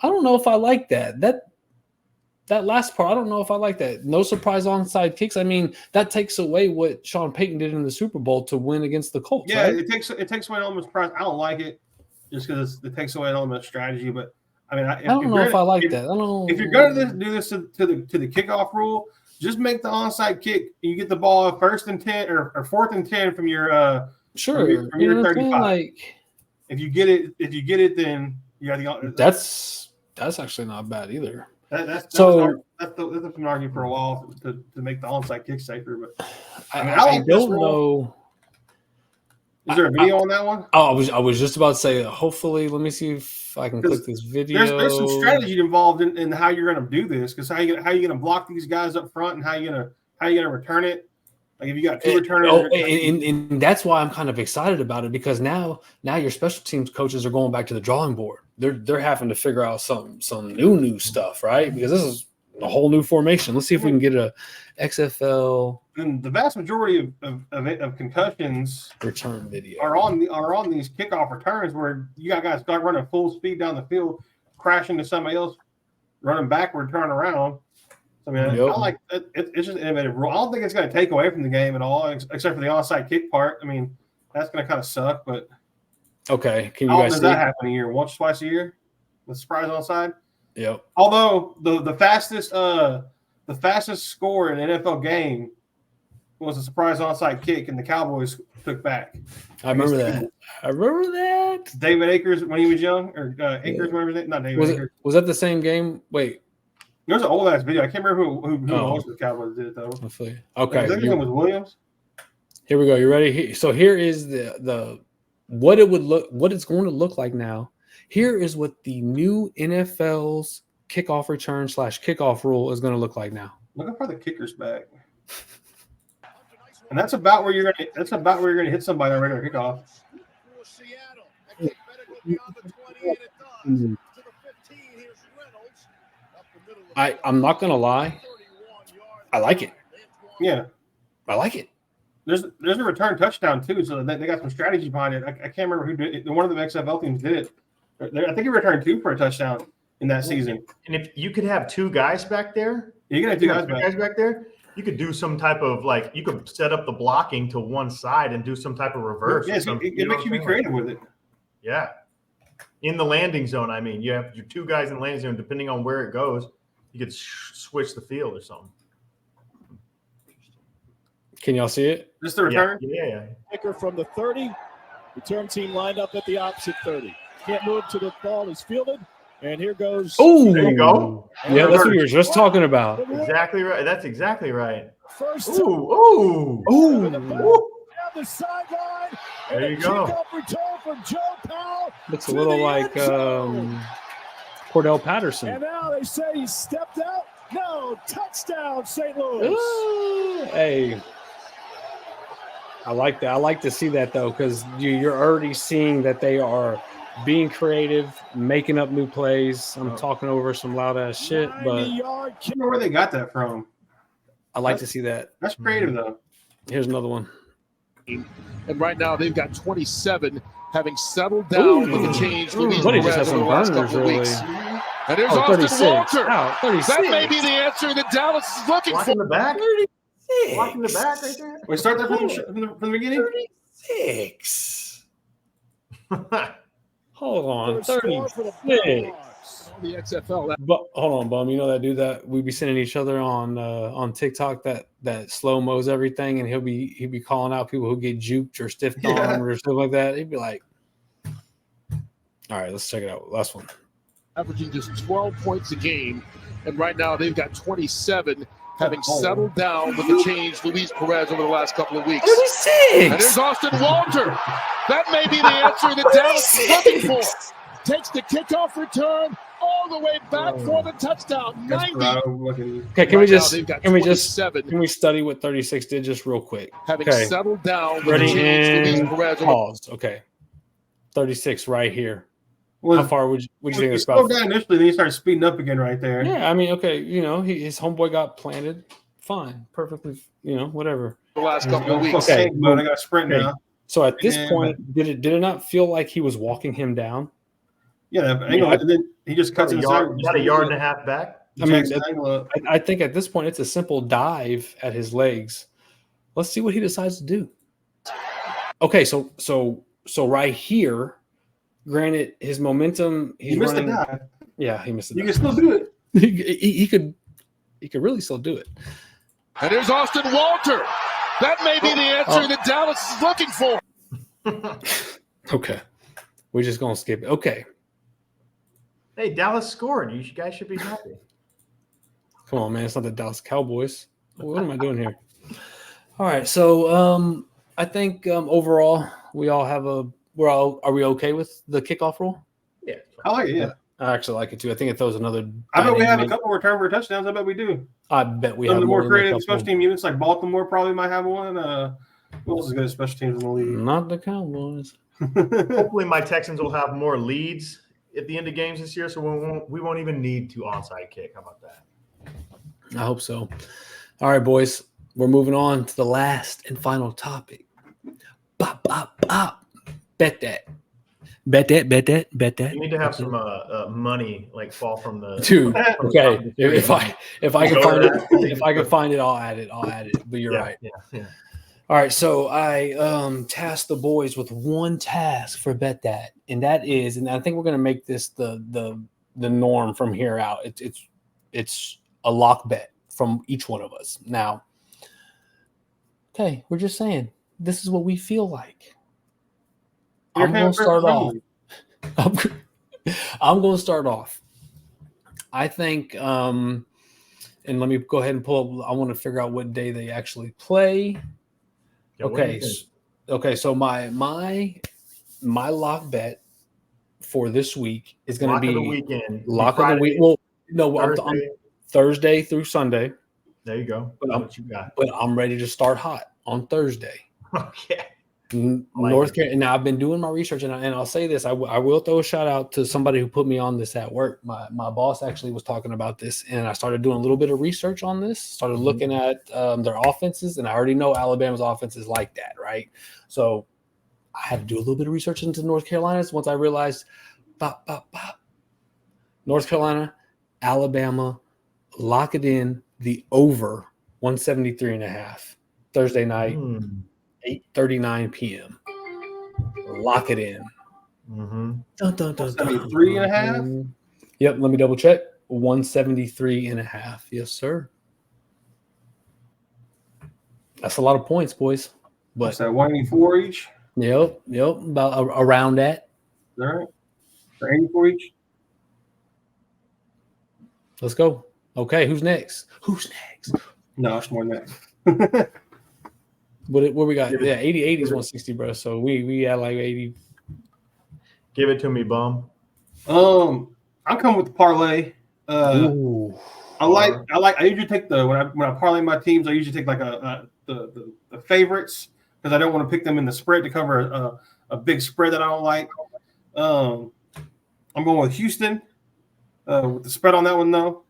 I don't know if I like that. That last part, I don't know if I like that. No surprise onside kicks. I mean, that takes away what Sean Payton did in the Super Bowl to win against the Colts. Yeah, right? it takes away an element of surprise. I don't like it just because it takes away an element of strategy. But I mean, I don't know if I like that. I don't know. If you're going to do this to the kickoff rule, just make the onside kick. You get the ball 1st and 10 or 4th and 10 from your sure from your 35. Like, if you get it, then you got the. That's actually not bad either. That's been arguing for a while to make the onside kick safer, but I don't know. Is there a video on that one? Oh, I was just about to say. Hopefully, let me see if I can click this video. There's some strategy involved in how you're going to do this, because how you going to block these guys up front, and how you going to return it. Like if you got 2 returners, and that's why I'm kind of excited about it, because now your special teams coaches are going back to the drawing board. They're having to figure out some new stuff, right? Because this is a whole new formation. Let's see if we can get a XFL. And the vast majority of concussions return video are on these kickoff returns where you got guys start running full speed down the field, crashing to somebody else, running backward, turn around. I mean, I like it. It's just an innovative rule. I don't think it's going to take away from the game at all, except for the onside kick part. I mean, that's going to kind of suck. But okay, can you guys see? Does that happen a year? Once, twice a year? The surprise onside. Yep. Although the fastest score in an NFL game was a surprise onside kick, and the Cowboys took back. I remember that. David Akers when he was young, or Akers, whatever his name. Not David Akers. Was that the same game? Wait. There's an old ass video. I can't remember who the Cowboys did it though. Hopefully. Okay. I think it was Williams. Here we go. You ready? So here is the what it's going to look like now. Here is what the new NFL's kickoff return / kickoff rule is going to look like now. Looking for the kickers back. And that's about where you're gonna hit somebody on regular kickoff. I'm not gonna lie. I like it. Yeah, I like it. There's a return touchdown too, so they got some strategy behind it. I can't remember who did it. One of the XFL teams did it. I think he returned 2 for a touchdown in that season. And if you could have 2 guys back there, you can have 2 guys back there. You could do some type of you could set up the blocking to one side and do some type of reverse. Yeah, it makes you be creative with it. Yeah, in the landing zone. I mean, you have your 2 guys in the landing zone. Depending on where it goes, you could switch the field or something. Can y'all see it? Just the return? Yeah. Kicker from the 30. Return team lined up at the opposite 30. Can't move to the ball is fielded. And here goes. Oh, there you go. Yeah, that's what you were just talking about. Exactly right. That's exactly right. First. Ooh. Down the sideline. There you go. Return from Joe Powell. Looks a little like Cordell Patterson. And now they say he stepped out. No, touchdown, St. Louis. Hey. I like that. I like to see that, though, because you're already seeing that they are being creative, making up new plays. I'm talking over some loud-ass shit, but I don't know where they got that from. I like to see that. That's creative, though. Here's another one. And right now they've got 27, having settled down with the change. Buddy just has some burners, really. And there's 36. Walker. Oh, 36. That may be the answer that Dallas is looking for. In the back. 36. Blocking the back right there. We start that from the beginning. 36. Hold on, 36. the XFL. But hold on, Bum. You know that dude that we be sending each other on TikTok that slow mo's everything, and he'll be calling out people who get juked or stiffed arm or stuff like that. He'd be like, "All right, let's check it out. Last one." Averaging just 12 points a game, and right now they've got 27, having settled down with the change Luis Perez over the last couple of weeks. 36. And there's Austin Walter. That may be the answer that Dallas is looking for. Takes the kickoff return all the way back for the touchdown. 90. Okay, can Right we study what 36 did just real quick? Having settled down with Ready the change and Luis Perez. pause. Okay, 36 right here. Well, how far would you think it's slow about? down initially, then you start speeding up again right there. Yeah, I mean, okay, his homeboy got planted. Fine, perfectly, whatever. The last couple of weeks. Okay, but I got to sprint now. So at this point, did it not feel like he was walking him down? Yeah, and then he just cuts inside. Got a yard and a half back. I mean, I think at this point it's a simple dive at his legs. Let's see what he decides to do. Okay, so right here, granted, his momentum. He missed the dive. Yeah, he missed the dive. You can still do it. He could really still do it. And there's Austin Walter. That may be the answer that Dallas is looking for. Okay, we're just gonna skip it. Okay. Hey, Dallas scored. You guys should be happy. Come on, man. It's not the Dallas Cowboys. What am I doing here? All right. So I think overall we all have are we okay with the kickoff rule? Yeah. I like it, yeah. I actually like it too. I think it throws another. I bet we have a couple return for touchdowns. I bet we do. I bet we Some have of the more creative than special team units, like Baltimore, probably might have one. Who else is good at special teams in the league? Not the Cowboys. Hopefully, my Texans will have more leads at the end of games this year, so we won't even need to onside kick. How about that? I hope so. All right, boys. We're moving on to the last and final topic. Bop, bop, bop. Bet that. Bet that. You need to have some money like fall from the dude. Okay, if I can find it, I'll add it. But you're right. Yeah. All right, so I tasked the boys with one task for Bet That, and that is, and I think we're gonna make this the norm from here out. It's a lock bet from each one of us. Now, okay, we're just saying this is what we feel like. I'm going to start off. I'm going to start off. I think, and let me go ahead and pull up. I want to figure out what day they actually play. Okay. So my lock bet for this week is going to be the weekend. Lock of the week. Well, no, I'm Thursday through Sunday. There you go. What you got? But I'm ready to start hot on Thursday. Okay. North Carolina. Now I've been doing my research, and I'll say this: I will throw a shout out to somebody who put me on this at work. My boss actually was talking about this, and I started doing a little bit of research on this. Started looking at their offenses, and I already know Alabama's offense is like that, right? So I had to do a little bit of research into North Carolina's. Once I realized, North Carolina, Alabama, lock it in the over 173.5 Thursday night. 8:39 p.m. Lock it in. Dun, dun, dun, 173.5? Yep, let me double check. 173.5. Yes, sir. That's a lot of points, boys. But what's that, 184 each? Yep, about around that. All right. For 84 each? Let's go. Okay, who's next? No, it's more than that. What we got? Yeah, 80 is 160, bro. So we had like 80. Give it to me, bum. I'm coming with the parlay. I usually take when I parlay my teams, I usually take like the favorites because I don't want to pick them in the spread to cover a big spread that I don't like. I'm going with Houston with the spread on that one though.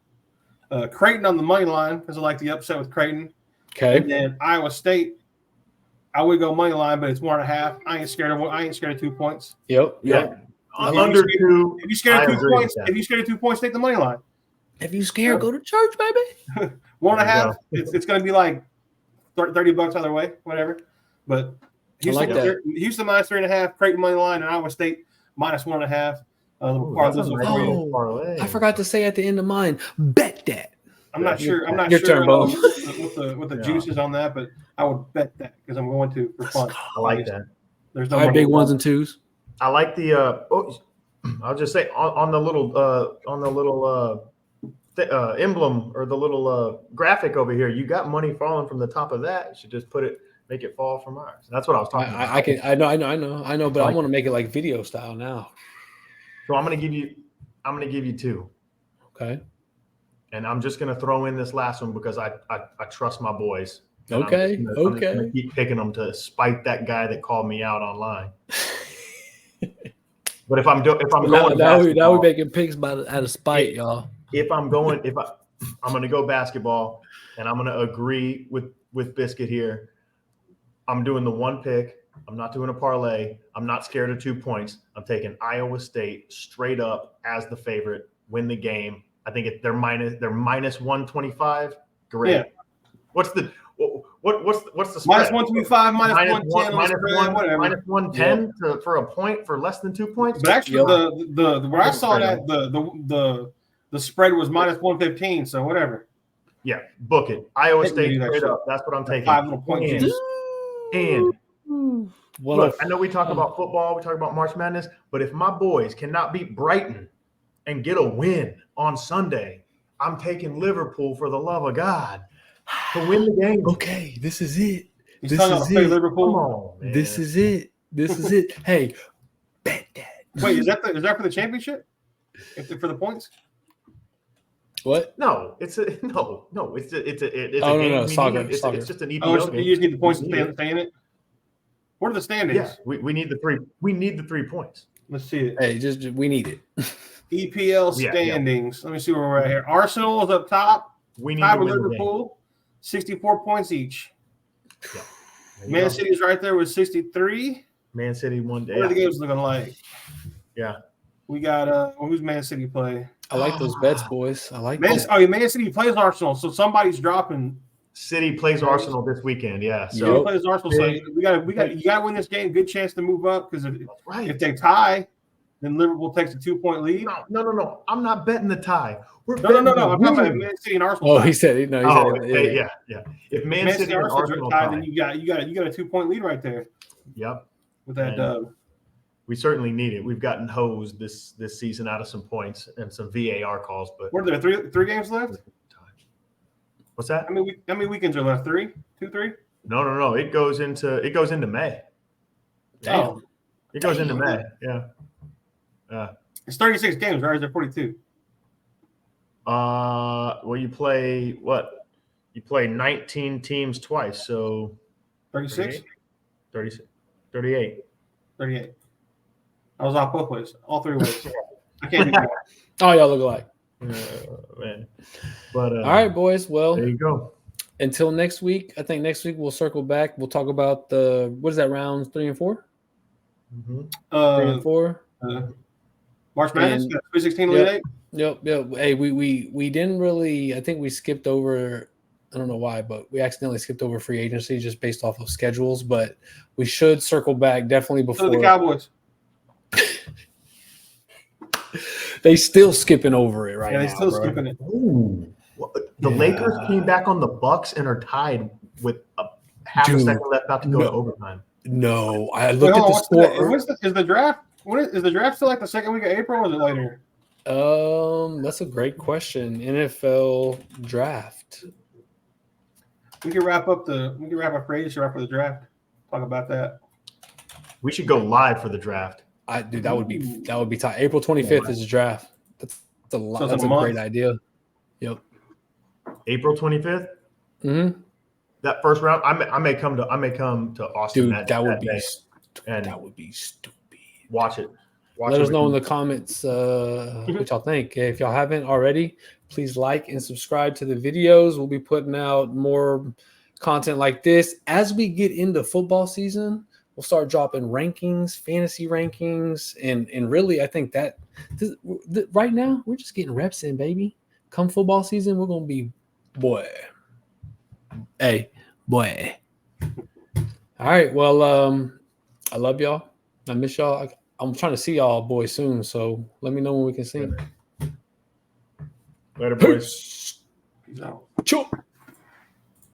Creighton on the money line because I like the upset with Creighton. Okay. And then Iowa State. I would go money line, but it's 1.5. I ain't scared of 2 points. Yep. Under 2. If you scared of 2 points, take the money line. If you scared, go to church, baby. 1.5. It's going to be like $30 either way, whatever. But Houston minus 3.5, Creighton money line, and Iowa State minus 1.5. I forgot to say at the end of mine, bet that. I'm not sure. I'm not Your sure turn, Bo. what the juice is on that, but I would bet that because I'm going to for fun. I like that. There's no All right, big ones and twos. I like the. I'll just say on the little emblem or the little graphic over here, you got money falling from the top of that. You should just make it fall from ours. That's what I was talking about. I know, but I want to make it like video style now. So I'm gonna give you two. Okay. And I'm just gonna throw in this last one because I trust my boys. Okay. I'm just gonna keep picking them to spite that guy that called me out online. But if I'm going, now we're making picks out of spite, y'all. I'm gonna go basketball, and I'm gonna agree with Biscuit here. I'm doing the one pick. I'm not doing a parlay. I'm not scared of 2 points. I'm taking Iowa State straight up as the favorite, win the game. I think they're minus 125. Great. Yeah. What's the spread? Minus 125, minus 110, minus 110 for a point for less than 2 points. But actually, where I saw that the spread was minus 115. So whatever. Yeah, book it. Iowa State straight up. That's what I'm taking. 5 little points. And look, I know we talk about football, we talk about March Madness, but if my boys cannot beat Brighton and get a win on Sunday, I'm taking Liverpool for the love of God to win the game. Okay, this is it. This is it. Liverpool. On, this is it. This is it. Hey, bet that. Wait, is that for the championship? For the points? What? No, it's a game. Soccer. It's just an EPO game. You just need the points to stay in it. What are the standings? Yeah, we need the 3. We need the 3 points. Let's see it. Hey, just we need it. EPL standings. Let me see where we're at here. Arsenal is up top. We need to win Liverpool, 64 points each. Yeah. Man City is right there with 63. Man City one day. What are the games looking like? Yeah. We got who's Man City play? I like those bets, boys. I like Man City plays Arsenal, so somebody's dropping. City plays Arsenal this weekend. Yeah. So plays Arsenal. So you gotta win this game. Good chance to move up because if they tie, then Liverpool takes a 2-point lead. No. I'm not betting the tie. No. I'm talking about Man City and Arsenal. Oh, he said it. No, yeah. If Man City and Arsenal tie, then you got a 2-point lead right there. Yep. With that we certainly need it. We've gotten hosed this season out of some points and some VAR calls. But what are there? Three games left? What's that? How many weekends are left? 3? 2, 3? No. It goes into May. Damn. It goes into May. Yeah. It's 36 games, right? Or is it 42? Well, you play what? You play 19 teams twice, so 36? 36. 38. 38. I was off both ways, all 3 ways. I can't do that. Oh, y'all look alike. Man. But all right, boys. Well, there you go. Until next week, I think next week we'll circle back. We'll talk about what is that, rounds 3 and 4? Mm-hmm. 3 and 4. March Madness, 316 Elite 8. Yep. Hey, we didn't really. I think we skipped over. I don't know why, but we accidentally skipped over free agency just based off of schedules. But we should circle back definitely before the Cowboys. They still skipping over it right now. Yeah, they still skipping it. Ooh. The Lakers came back on the Bucks and are tied with half a second left about to go to overtime. No, I looked at the score. Is the draft? Is the draft still like the second week of April, or is it later? That's a great question. NFL draft. We can wrap up free agency right for the draft. Talk about that. We should go live for the draft. That would be tight. April 25th is the draft. That's a lot. That's a great idea. Yep. April 25th. Mm-hmm. That first round, I may come to Austin. Dude, that would be stupid. Watch it. Let us know in the comments what y'all think. If y'all haven't already, please like and subscribe to the videos. We'll be putting out more content like this as we get into football season. We'll start dropping rankings, fantasy rankings, and really, I think that right now we're just getting reps in, baby. Come football season, we're gonna be boy. All right. Well, I love y'all. I miss y'all. I'm trying to see y'all boys soon, so let me know when we can see. Later, boys. Peace out. Sure.